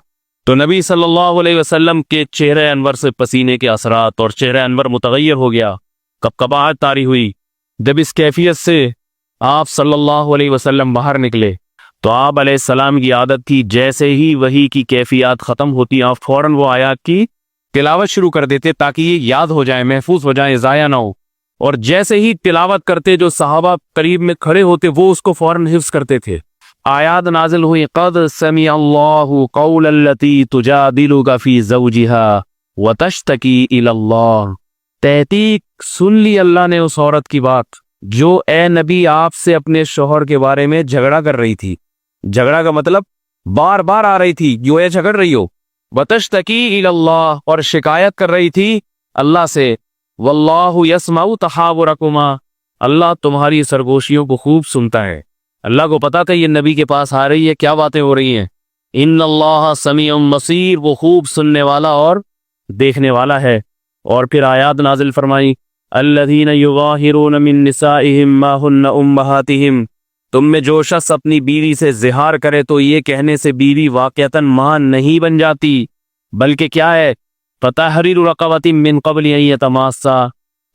[SPEAKER 1] تو نبی صلی اللہ علیہ وسلم کے چہرے انور سے پسینے کے اثرات اور چہرے انور متغیر ہو گیا، کپکپاہٹ طاری ہوئی۔ جب اس کیفیت سے آپ صلی اللہ علیہ وسلم باہر نکلے تو آپ علیہ السلام کی عادت تھی جیسے ہی وحی کی کیفیات ختم ہوتی آپ فوراً وہ آیات کی تلاوت شروع کر دیتے تاکہ یہ یاد ہو جائے، محفوظ ہو جائیں، ضائع نہ ہو، اور جیسے ہی تلاوت کرتے جو صحابہ قریب میں کھڑے ہوتے وہ اس کو فوراً حفظ کرتے تھے۔ آیات نازل ہوئی قد سمع اللہ قول التی تجادلک فی زوجہا وتشتکی الی اللہ، تحقیق سن لی اللہ نے اس عورت کی بات جو اے نبی آپ سے اپنے شوہر کے بارے میں جھگڑا کر رہی تھی، جھگڑا کا مطلب بار بار آ رہی تھی، گویا جھگڑ رہی ہو، وتشتکی الی اللہ، اور شکایت کر رہی تھی اللہ سے، واللہ یسمع تحاورکما، اللہ تمہاری سرگوشیوں کو خوب سنتا ہے۔ اللہ کو پتا تھا یہ نبی کے پاس آ رہی ہے، کیا باتیں ہو رہی ہیں، ان اللہ سمیع بصیر، وہ خوب سننے والا اور دیکھنے والا ہے۔ اور پھر آیات نازل فرمائی الذین یظاہرون من نسائہم ما ہن امہاتہم، تم میں جو شخص اپنی بیوی سے زہار کرے تو یہ کہنے سے بیوی واقعتاً ماں نہیں بن جاتی، بلکہ کیا ہے فتحریر رقبۃ من قبل ان یتماسا،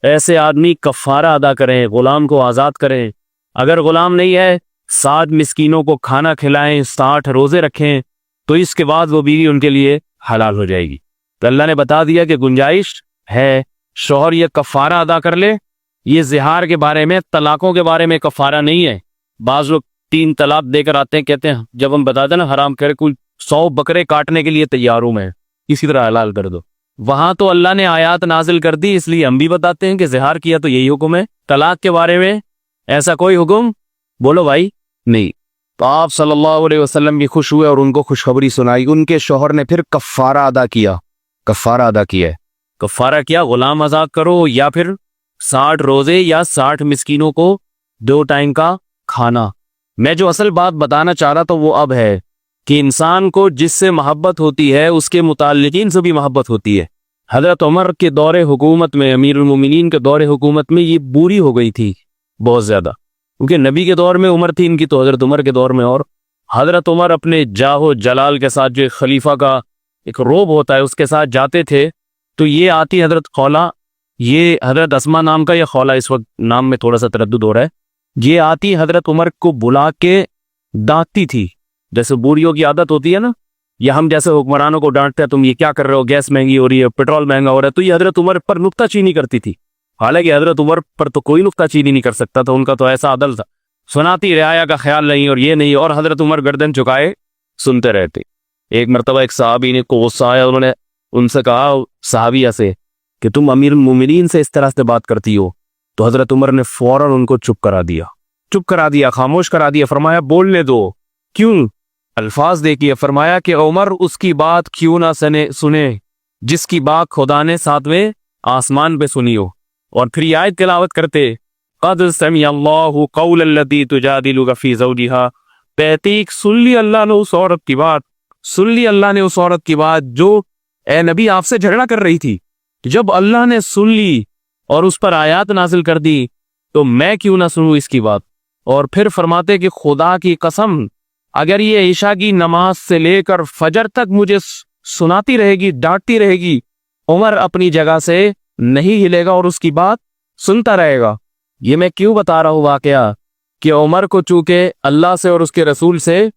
[SPEAKER 1] ایسے آدمی کفارہ ادا کریں، غلام کو آزاد کریں، اگر غلام نہیں ہے 60 مسکینوں کو کھانا کھلائیں، 60 روزے رکھیں، تو اس کے بعد وہ بیوی ان کے لیے حلال ہو جائے گی۔ تو اللہ نے بتا دیا کہ گنجائش ہے، شوہر یہ کفارہ ادا کر لے۔ یہ زہار کے بارے میں، طلاقوں کے بارے میں کفارہ نہیں ہے۔ بعض لوگ 3 طلاق دے کر آتے ہیں، کہتے ہیں جب ہم بتا دیں نا حرام کرے، کوئی 100 بکرے کاٹنے کے لیے تیار ہوں میں، اسی طرح حلال کر دو۔ وہاں تو اللہ نے آیات نازل کر دی، اس لیے ہم بھی بتاتے ہیں کہ زہار کیا تو یہی حکم ہے۔ طلاق کے بارے میں ایسا کوئی حکم بولو بھائی نہیں۔
[SPEAKER 2] تو آپ صلی اللہ علیہ وسلم بھی خوش ہوئے اور ان کو خوشخبری سنائی، ان کے شوہر نے پھر کفارہ ادا کیا، کفارہ ادا کیا ہے۔
[SPEAKER 1] کفارہ کیا؟ غلام آزاد کرو، یا پھر 60 روزے یا 60 مسکینوں کو 2 ٹائم کا کھانا۔ میں جو اصل بات بتانا چاہ رہا تھا وہ اب ہے کہ انسان کو جس سے محبت ہوتی ہے اس کے متعلقین سے بھی محبت ہوتی ہے۔ حضرت عمر کے دور حکومت میں، امیر المومنین کے دور حکومت میں یہ بری ہو گئی تھی بہت زیادہ، کیونکہ نبی کے دور میں عمر تھی، ان کی تو حضرت عمر کے دور میں، اور حضرت عمر اپنے جاہ و جلال کے ساتھ جو خلیفہ کا ایک روب ہوتا ہے اس کے ساتھ جاتے تھے، تو یہ آتی حضرت خولہ، یہ حضرت اسما نام کا، یا خولہ اس وقت نام میں تھوڑا سا تردد ہو رہا ہے، یہ آتی حضرت عمر کو بلا کے ڈانٹتی تھی، جیسے بوڑھیوں کی عادت ہوتی ہے نا، یا ہم جیسے حکمرانوں کو ڈانٹتے ہیں تم یہ کیا کر رہے ہو، گیس مہنگی ہو رہی ہے، پیٹرول مہنگا ہو رہا ہے، تو یہ حضرت عمر پر نکتہ چینی کرتی تھی۔ حالانکہ حضرت عمر پر تو کوئی نکتہ چینی نہیں کر سکتا تھا، ان کا تو ایسا عدل تھا، سناتی رعایا کا خیال نہیں اور یہ نہیں، اور حضرت عمر گردن چکائے سنتے رہتے۔ ایک مرتبہ ایک صحابی نے کو غصہ آیا، انہوں نے ان سے کہا صحابیہ سے
[SPEAKER 2] کہ تم امیر المومنین سے اس طرح سے بات کرتی ہو؟ تو حضرت عمر نے فوراً ان کو چپ کرا دیا، خاموش کرا دیا، فرمایا بولنے دو۔ کیوں؟ الفاظ دیکھیے، فرمایا کہ عمر اس کی بات کیوں نہ سنے جس کی بات خدا نے 7ویں آسمان پہ سنی ہو۔ اور پھر یہ آیت تلاوت کرتے، قد سمع اللہ قول التی تجادلک فی زوجہا، تحقیق سن لی اللہ نے اس عورت کی بات جو اے نبی آپ سے جھگڑا کر رہی تھی۔ جب اللہ نے سن لی اور اس پر آیات نازل کر دی تو میں کیوں نہ سنوں اس کی بات۔ اور پھر فرماتے کہ خدا کی قسم اگر یہ عشاء کی نماز سے لے کر فجر تک مجھے سناتی رہے گی، ڈانٹتی رہے گی، عمر اپنی جگہ سے نہیں ہلے گا اور اس کی بات سنتا رہے گا۔ یہ میں کیوں بتا رہا ہوں واقعہ کہ عمر کو چونکہ اللہ سے اور اس کے رسول سے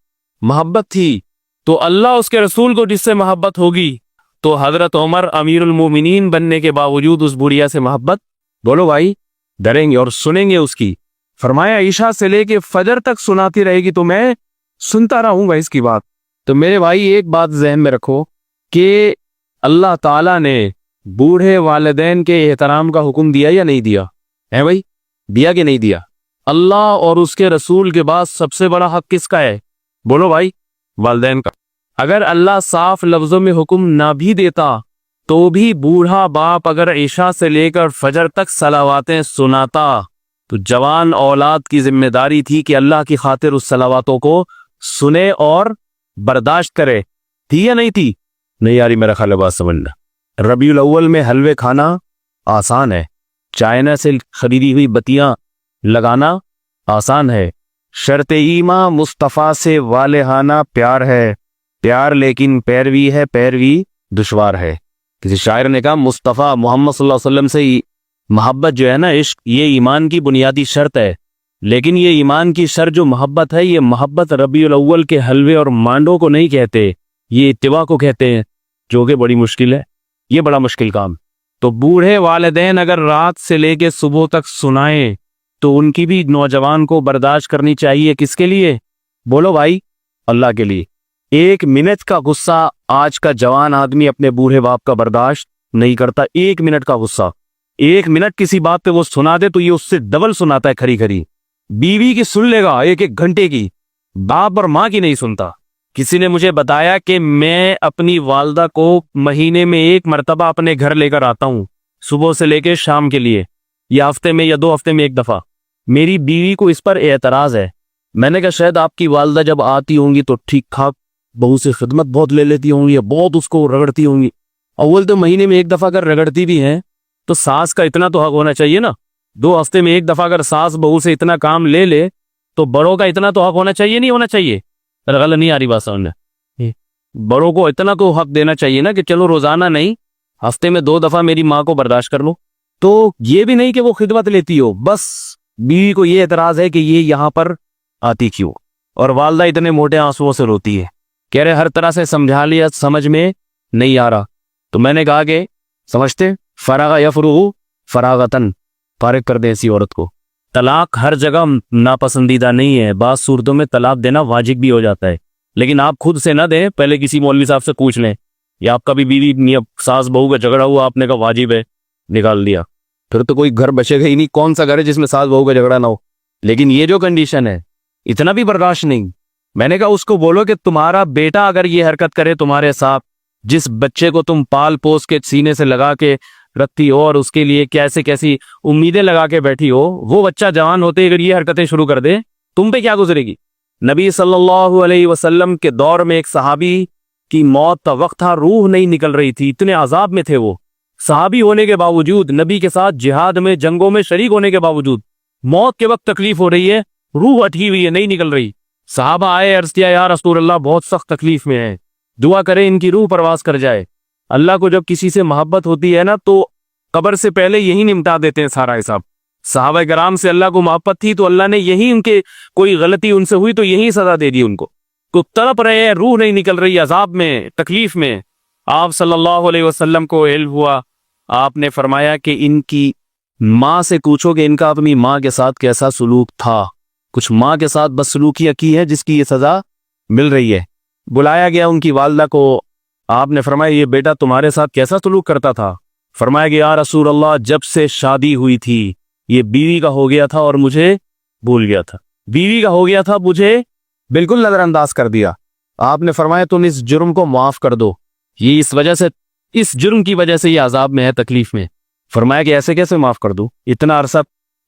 [SPEAKER 2] محبت تھی، تو اللہ اس کے رسول کو جس سے محبت ہوگی تو حضرت عمر امیر المومنین بننے کے باوجود اس بڑھیا سے محبت، بولو بھائی، ڈریں گے اور سنیں گے اس کی۔ فرمایا عشاء سے لے کے فجر تک سناتی رہے گی تو میں سنتا رہوں گا اس کی بات۔ تو میرے بھائی ایک بات ذہن میں رکھو کہ اللہ تعالیٰ نے بوڑھے والدین کے احترام کا حکم دیا یا نہیں دیا ہے؟ بھائی دیا کہ نہیں دیا؟ اللہ اور اس کے رسول کے بعد سب سے بڑا حق کس کا ہے؟ بولو بھائی، والدین کا۔ اگر اللہ صاف لفظوں میں حکم نہ بھی دیتا تو بھی بوڑھا باپ اگر عشاء سے لے کر فجر تک صلواتیں سناتا تو جوان اولاد کی ذمہ داری تھی کہ اللہ کی خاطر اس صلواتوں کو سنے اور برداشت کرے، تھی یا نہیں تھی؟ نہیں یاری، میرا خیال ہے بات سمجھنا۔ ربیع الاول میں حلوے کھانا آسان ہے، چائنا سے خریدی ہوئی بتیاں لگانا آسان ہے، شرط ایماں مصطفیٰ سے والہانہ پیار ہے، پیار لیکن پیروی ہے، پیروی دشوار ہے۔ کسی شاعر نے کہا مصطفیٰ محمد صلی اللہ علیہ وسلم سے محبت جو ہے نا، عشق، یہ ایمان کی بنیادی شرط ہے، لیکن یہ ایمان کی شرط جو محبت ہے، یہ محبت ربیع الاول کے حلوے اور مانڈوں کو نہیں کہتے، یہ اتباع کو کہتے ہیں، جو کہ بڑی مشکل ہے، یہ بڑا مشکل کام۔ تو بوڑھے والدین اگر رات سے لے کے صبح تک سنائیں تو ان کی بھی نوجوان کو برداشت کرنی چاہیے۔ کس کے لیے؟ بولو بھائی، اللہ کے لیے۔ 1 منٹ کا غصہ آج کا جوان آدمی اپنے بوڑھے باپ کا برداشت نہیں کرتا۔ 1 منٹ کا غصہ، 1 منٹ کسی بات پہ وہ سنا دے تو یہ اس سے ڈبل سناتا ہے کھری کھری۔ بیوی کی سن لے گا 1 گھنٹے کی، باپ اور ماں کی نہیں سنتا۔ کسی نے مجھے بتایا کہ میں اپنی والدہ کو مہینے میں 1 مرتبہ اپنے گھر لے کر آتا ہوں، صبح سے لے کے شام کے لیے، یا ہفتے میں یا 2 ہفتے میں 1 دفعہ۔ میری بیوی کو اس پر اعتراض ہے۔ میں نے کہا شاید آپ کی والدہ جب آتی ہوں گی تو ٹھیک ٹھاک بہو سے خدمت بہت لے لیتی ہوں گی، بہت اس کو رگڑتی ہوں گی۔ اول تو مہینے میں 1 دفعہ اگر رگڑتی بھی ہیں تو ساس کا اتنا تو حق ہونا چاہیے نا۔ 2 ہفتے میں 1 دفعہ اگر ساس بہو سے اتنا کام لے لے تو بڑوں کا اتنا تو حق ہونا چاہیے، نہیں ہونا چاہیے؟ غلط نہیں آ رہی بات سمجھنے؟ بڑوں کو اتنا تو حق دینا چاہیے نا کہ چلو روزانہ نہیں، ہفتے میں 2 دفعہ میری ماں کو برداشت کر لو۔ تو یہ بھی نہیں کہ وہ خدمت لیتی ہو، بس بیوی کو یہ اعتراض ہے کہ یہ یہاں پر آتی کیوں، اور والدہ اتنے موٹے آنسوؤں سے روتی ہے، کہہ رہے ہر طرح سے سمجھا لیا، سمجھ میں نہیں آ رہا۔ تو میں نے کہا کہ سمجھتے فراغ یفرغ فراغتن، فارغ کر دیں اسی عورت کو۔ طلاق ہر جگہ ناپسندیدہ نہیں ہے، بعض صورتوں میں طلاق دینا واجب بھی ہو جاتا ہے، لیکن آپ خود سے نہ دیں، پہلے کسی مولوی صاحب سے پوچھ لیں، یا آپ کا بھی بیوی ساس بہو کا جھگڑا ہوا، آپ نے کہا واجب ہے، نکال دیا، پھر تو کوئی گھر بچے گا ہی نہیں۔ کون سا گھر ہے جس میں ساس بہو کا جھگڑا نہ ہو؟ لیکن یہ جو کنڈیشن ہے، اتنا بھی برداشت نہیں۔ میں نے کہا اس کو بولو کہ تمہارا بیٹا اگر یہ حرکت کرے تمہارے ساتھ، جس بچے کو تم پال پوس کے سینے سے لگا کے رکھتی ہو اور اس کے لیے کیسی امیدیں لگا کے بیٹھی ہو، وہ بچہ جوان ہوتے اگر یہ حرکتیں شروع کر دے، تم پہ کیا گزرے گی؟ نبی صلی اللہ علیہ وسلم کے دور میں ایک صحابی کی موت کا وقت تھا، روح نہیں نکل رہی تھی، اتنے عذاب میں تھے وہ، صحابی ہونے کے باوجود، نبی کے ساتھ جہاد میں جنگوں میں شریک ہونے کے باوجود، موت کے وقت تکلیف ہو رہی ہے، روح اٹھی ہوئی ہے، نہیں نکل رہی۔ صحابہ آئے، عرض کیا یا رسول اللہ بہت سخت تکلیف میں ہے، دعا کریں ان کی روح پرواز کر جائے۔ اللہ کو جب کسی سے محبت ہوتی ہے نا تو قبر سے پہلے یہی نمٹا دیتے ہیں سارا حساب۔ صحابہ کرام سے اللہ کو محبت تھی تو اللہ نے یہی ان کے کوئی غلطی ان سے ہوئی تو یہی سزا دے دی ان کو تڑپ رہے ہیں، روح نہیں نکل رہی، عذاب میں، تکلیف میں۔ آپ صلی اللہ علیہ وسلم کو علم ہوا، آپ نے فرمایا کہ ان کی ماں سے پوچھو کہ ان کا اپنی ماں کے ساتھ کیسا سلوک تھا، کچھ ماں کے ساتھ بس سلوکیاں کی ہے جس کی یہ سزا مل رہی ہے۔ بلایا گیا ان کی والدہ کو، آپ نے فرمایا یہ بیٹا تمہارے ساتھ کیسا سلوک کرتا تھا؟ فرمایا کہ یا رسول اللہ جب سے شادی ہوئی تھی یہ بیوی کا ہو گیا تھا اور مجھے بھول گیا تھا، بیوی کا ہو گیا تھا، مجھے بالکل نظر انداز کر دیا۔ آپ نے فرمایا تم اس جرم کو معاف کر دو، یہ اس جرم کی وجہ سے یہ عذاب میں ہے، تکلیف میں۔ فرمایا کہ ایسے کیسے معاف کر دوں، اتنا عرصہ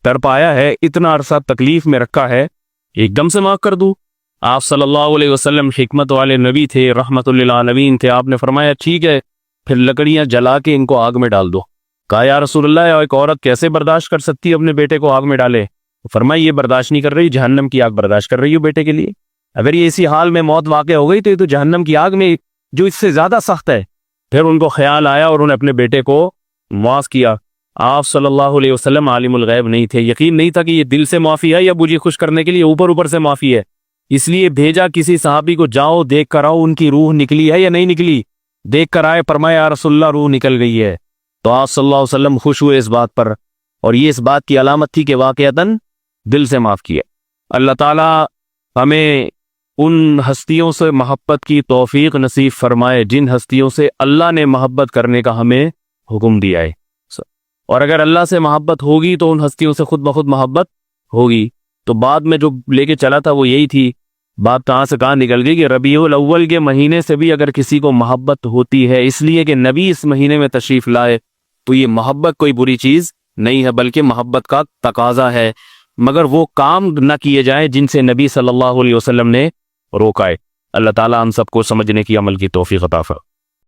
[SPEAKER 2] تڑپایا ہے، اتنا عرصہ تکلیف میں رکھا ہے، ایک دم سے معاف کر دوں؟ آپ صلی اللہ علیہ وسلم حکمت والے نبی تھے، رحمت للعالمین تھے۔ آپ نے فرمایا ٹھیک ہے، پھر لکڑیاں جلا کے ان کو آگ میں ڈال دو۔ کہا یا رسول اللہ ایک عورت کیسے برداشت کر سکتی ہے اپنے بیٹے کو آگ میں ڈالے؟ فرمایا یہ برداشت نہیں کر رہی، جہنم کی آگ برداشت کر رہی ہو بیٹے کے لیے۔ اگر یہ اسی حال میں موت واقع ہو گئی تو یہ تو جہنم کی آگ میں جو اس سے زیادہ سخت ہے۔ پھر ان کو خیال آیا اور انہوں نے اپنے بیٹے کو معاف کیا۔ آپ صلی اللہ علیہ وسلم عالم الغیب نہیں تھے، یقین نہیں تھا کہ یہ دل سے معافی ہے یا مجھے خوش کرنے کے لیے اوپر سے معافی ہے، اس لیے بھیجا کسی صحابی کو، جاؤ دیکھ کر آؤ ان کی روح نکلی ہے یا نہیں نکلی۔ دیکھ کر آئے، فرمایا یا رسول اللہ روح نکل گئی ہے۔ تو آپ صلی اللہ علیہ وسلم خوش ہوئے اس بات پر، اور یہ اس بات کی علامت تھی کہ واقعتاً دل سے معاف کیا۔ اللہ تعالی ہمیں ان ہستیوں سے محبت کی توفیق نصیب فرمائے جن ہستیوں سے اللہ نے محبت کرنے کا ہمیں حکم دیا ہے، اور اگر اللہ سے محبت ہوگی تو ان ہستیوں سے خود بخود محبت ہوگی۔ تو بعد میں جو لے کے چلا تھا وہ یہی تھی، بات کہاں سے کہاں نکل گئی کہ ربیع الاول کے مہینے سے بھی اگر کسی کو محبت ہوتی ہے اس لیے کہ نبی اس مہینے میں تشریف لائے، تو یہ محبت کوئی بری چیز نہیں ہے بلکہ محبت کا تقاضا ہے، مگر وہ کام نہ کیے جائیں جن سے نبی صلی اللہ علیہ وسلم نے روکا ہے۔ اللہ تعالی ہم سب کو سمجھنے کی، عمل کی توفیق عطا فرمائے۔